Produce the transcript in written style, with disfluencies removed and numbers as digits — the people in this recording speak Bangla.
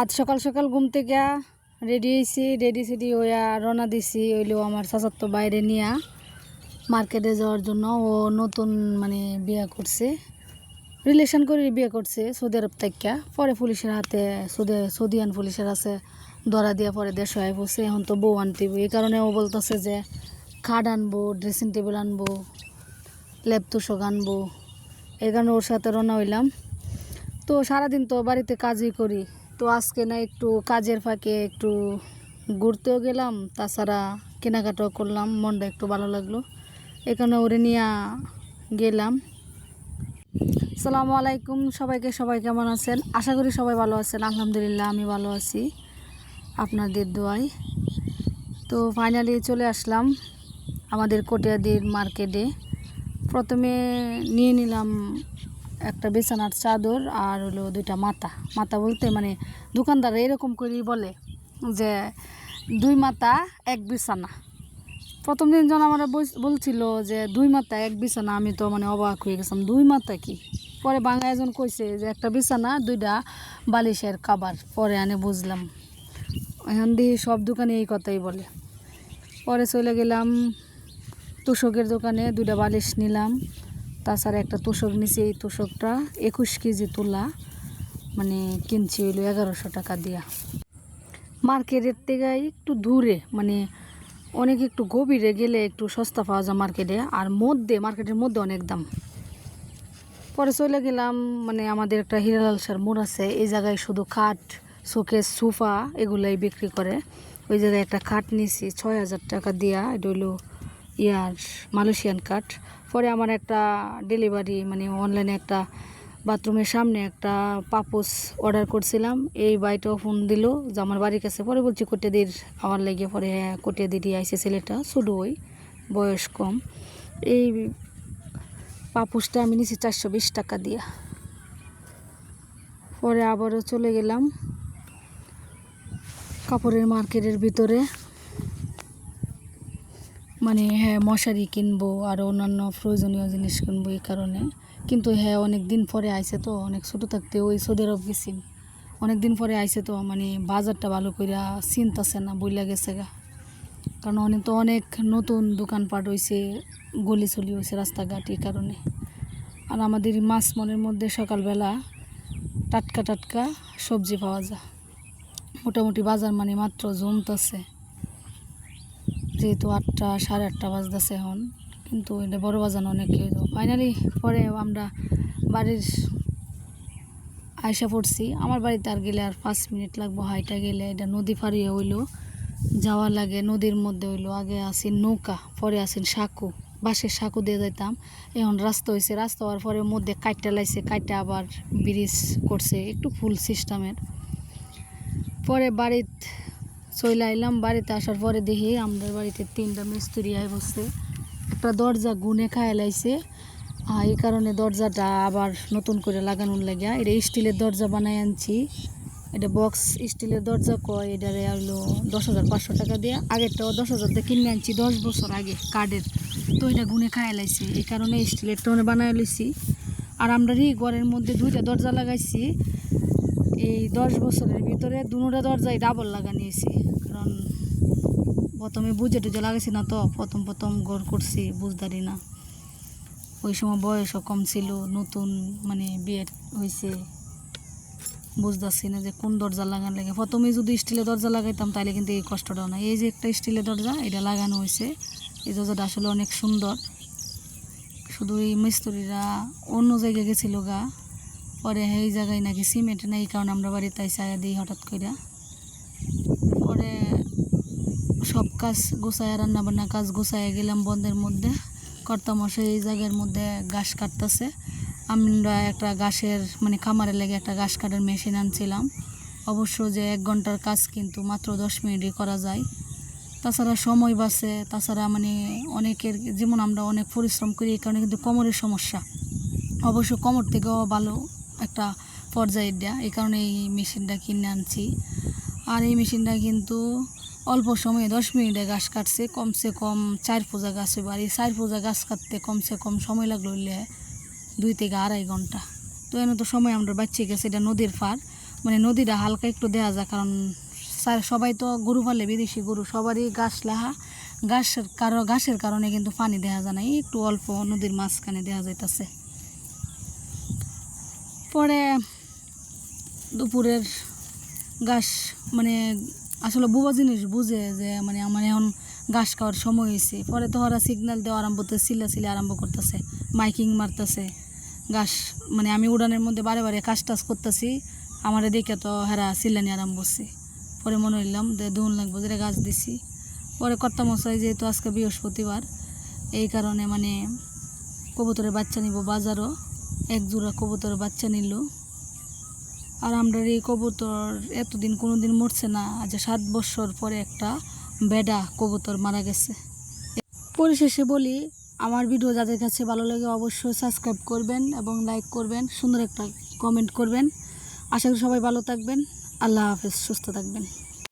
আজ সকাল সকাল ঘুম থেকে রেডি হয়েছি, রেডি সেডি হইয়া রওনা দিছি হইলেও আমার চাচাতো বাইরে নিয়া মার্কেটে যাওয়ার জন্য। ও নতুন বিয়ে করছে, রিলেশন করে বিয়ে করছে সৌদি আরব থেকে। পরে পুলিশের হাতে সৌদিয়ান পুলিশের আছে ধরা দিয়া পরে দেশে আয় পড়ছে। এখন তো বউ আনতে এই কারণে ও বলতেছে যে খাট আনবো, ড্রেসিং টেবিল আনবো, ল্যাপ তোষক আনবো। এই কারণে ওর সাথে রওনা হইলাম। তো সারাদিন তো বাড়িতে কাজই করি, তো আজকে না একটু কাজের ফাঁকে একটু ঘুরতেও গেলাম, তাছাড়া কেনাকাটাও করলাম, মনটা একটু ভালো লাগলো। এখানে ওরে নিয়ে গেলাম। আসসালামু আলাইকুম সবাইকে, সবাই কেমন আছেন? আশা করি সবাই ভালো আছেন। আলহামদুলিল্লাহ আমি ভালো আছি আপনাদের দোয়ায়। তো ফাইনালি চলে আসলাম আমাদের কটিয়াদির মার্কেটে। প্রথমে নিয়ে নিলাম একটা বিছানার চাদর আর হলো দুইটা মাথা বলতে দোকানদার এরকম করেই বলে যে 2 মাথা 1 বিছানা। প্রথম দিন যখন আমরা বলছিল যে 2 মাথা 1 বিছানা, আমি তো অবাক হয়ে গেছিলাম, 2 মাথা কি? পরে বাংলা একজন কইছে যে একটা বিছানা 2টা বালিশের কাবার। পরে আনে বুঝলাম, এখন দেখি সব দোকানে এই কথাই বলে। পরে চলে গেলাম তোষকের দোকানে, 2টা বালিশ নিলাম, তাছাড়া একটা তোষক নিছি। এই তোষকটা 21 কেজি তোলা, কিনছি হইলো 1100 টাকা দিয়া। মার্কেটের থেকে একটু দূরে, অনেক একটু গভীরে গেলে একটু সস্তা পাওয়া যায় মার্কেটে, আর মার্কেটের মধ্যে অনেক দাম। পরে চলে গেলাম আমাদের একটা হিরালাল সার মোড় আছে, এই জায়গায় শুধু খাট, শোকেস, সোফা এগুলাই বিক্রি করে। ওই জায়গায় একটা খাট নিছি 6000 টাকা দিয়া। এটা হইলো মালয়েশিয়ান কাঠ। পরে আমার একটা ডেলিভারি অনলাইনে একটা বাথরুমের সামনে একটা পাপোস অর্ডার করছিলাম। এই বাইটাও ফোন দিল যে আমার বাড়ির কাছে। পরে বলছি কটিয়াদির আমার লেগে, পরে কটিয়াদিরই আইসে ছেলেটা, ছোটো ওই বয়স কম। এই পাপোসটা আমি নিছি 420 টাকা দিয়া। পরে আবারও চলে গেলাম কাপড়ের মার্কেটের ভিতরে, মশারি কিনবো আর অন্যান্য প্রয়োজনীয় জিনিস কিনবো এই কারণে। কিন্তু অনেক দিন পরে আইছে তো, অনেক ছোটো থাকতে ওই সৌদি আরব গেছি, অনেক দিন পরে আইছে তো বাজারটা ভালো করে চিনতেছে না, বইলা গেছে গা। কারণ অনেক নতুন দোকানপাট হয়েছে, গলিচলি হয়েছে রাস্তাঘাট, এই কারণে। আর আমাদের মাছ মনের মধ্যে সকালবেলা টাটকা টাটকা সবজি পাওয়া যায়। মোটামুটি বাজার মাত্র জমতেছে, যেহেতু 8টা 8:30 বাজতেছে এখন, কিন্তু এটা বড় বাজার অনেক। ফাইনালি পরে আমরা বাড়ির আয়সা পড়ছি। আমার বাড়িতে আর গেলে আর 5 মিনিট লাগবো হাইটা গেলে। এটা নদী ফারিয়ে হইলো যাওয়া লাগে, নদীর মধ্যে হইলো আগে আসি নৌকা, পরে আসেন সাঁকু, বাঁশের সাঁকু দিয়ে যাইতাম। এখন রাস্তা হয়েছে, রাস্তা হওয়ার পরে মধ্যে কাইটটা লাইছে, কাইটটা আবার ব্রিজ করছে একটু ফুল সিস্টেমের। পরে বাড়িতে চলে আইলাম। বাড়িতে আসার পরে দেখি আমাদের বাড়িতে 3টা মিস্ত্রি আয় বসছে, একটা দরজা গুনে খায় লাইছে। এই কারণে দরজাটা আবার নতুন করে লাগানোর লাগে। এটা স্টিলের দরজা বানাই আনছি, এটা বক্স স্টিলের দরজা কয়। এটারে হলো 10,500 টাকা দিয়ে। আগেরটাও 10,000 দিয়ে কিনে আনছি 10 বছর আগে কাঠের, তো এটা গুনে খায় লাইছে, এই কারণে স্টিলেরটা বানায় লইছি। আর আমরা ঘরের মধ্যে 2টা দরজা লাগাইছি। এই 10 বছরের ভিতরে 2টা দরজায় ডাবল লাগা নিয়েছি, কারণ প্রথমে বুঝে টুজে লাগাইছি না তো, প্রথম ঘর করছি বুঝদারি না। ওই সময় বয়সও কম ছিল, নতুন বিয়ে হয়েছে, বুঝতেছি না যে কোন দরজা লাগানো লাগে। প্রথমে যদি স্টিলের দরজা লাগাইতাম তাহলে কিন্তু এই কষ্টটাও না। এই যে একটা স্টিলের দরজা এটা লাগানো হয়েছে, এই দরজাটা আসলে অনেক সুন্দর। শুধু এই মিস্ত্রিরা অন্য জায়গায় গেছিল গা, পরে এই জায়গায় নাকি সিমেন্ট নেই, এই কারণে আমরা বাড়িতে আইসা দিই হঠাৎ করে। পরে সব কাজ গোছায়, রান্নাবান্না কাজ গোছায় গেলাম বন্ধের মধ্যে। কর্তামশাই এই জায়গার মধ্যে ঘাস কাটতেছে। আমরা একটা ঘাসের খামারে লেগে একটা ঘাস কাটার মেশিন আনছিলাম। অবশ্য যে 1 ঘন্টার কাজ কিন্তু মাত্র 10 মিনিটই করা যায়। তাছাড়া সময় বাঁচে, তাছাড়া অনেকের যেমন আমরা অনেক পরিশ্রম করি, এই কারণে কিন্তু কোমরের সমস্যা। অবশ্য কোমর থেকেও ভালো একটা পর্যায়ের দেয়া, এই কারণে এই মেশিনটা কিনে আনছি। আর এই মেশিনটা কিন্তু অল্প সময়ে 10 মিনিটে গাছ কাটছে, কমসে কম 4 পূজা গাছ হইব। আর এই 4 পূজা গাছ কাটতে কমসে কম সময় লাগলো 2 থেকে 2.5 ঘন্টা। তো এনে তো সময় আমরা বাঁচিয়ে গেছে। এটা নদীর পার, মানে নদীটা হালকা একটু দেওয়া যায়, কারণ সবাই তো গরু পালে, বিদেশি গরু সবারই ঘাসের কারণে কিন্তু পানি দেওয়া যায় না, একটু অল্প নদীর মাঝখানে দেওয়া যাইতেছে। পরে দুপুরের ঘাস মানে আসলে বুবা জিনিস বুঝে যে মানে আমার এখন ঘাস খাওয়ার সময় হয়েছে। পরে তো ওরা সিগন্যাল দেওয়া আরম্ভ করতেছে, চিল্লা আরম্ভ করতেছে, মাইকিং মারতেছে ঘাস, মানে আমি উড়ানের মধ্যে বারে বারে কাজ টাজ করতেছি, আমারে দেখে তো হেরা চিল্লানি আরম্ভ করছে। পরে মনে হইলাম যে দুন লাগবো যেটা গাছ দিছি। পরে কর্তামশাই যেহেতু আজকে বৃহস্পতিবার, এই কারণে মানে কবুতরের বাচ্চা নিব বাজারও, এক জোড়া কবুতরের বাচ্চা নিল। আর আমরা এই কবুতর এতদিন কোনো দিন মরছে না, আজ 7 বছর পরে একটা বেডা কবুতর মারা গেছে। পরিশেষে বলি, আমার ভিডিও যাদের কাছে ভালো লাগে অবশ্যই সাবস্ক্রাইব করবেন এবং লাইক করবেন, সুন্দর একটা কমেন্ট করবেন। আশা করি সবাই ভালো থাকবেন। আল্লাহ হাফেজ, সুস্থ থাকবেন।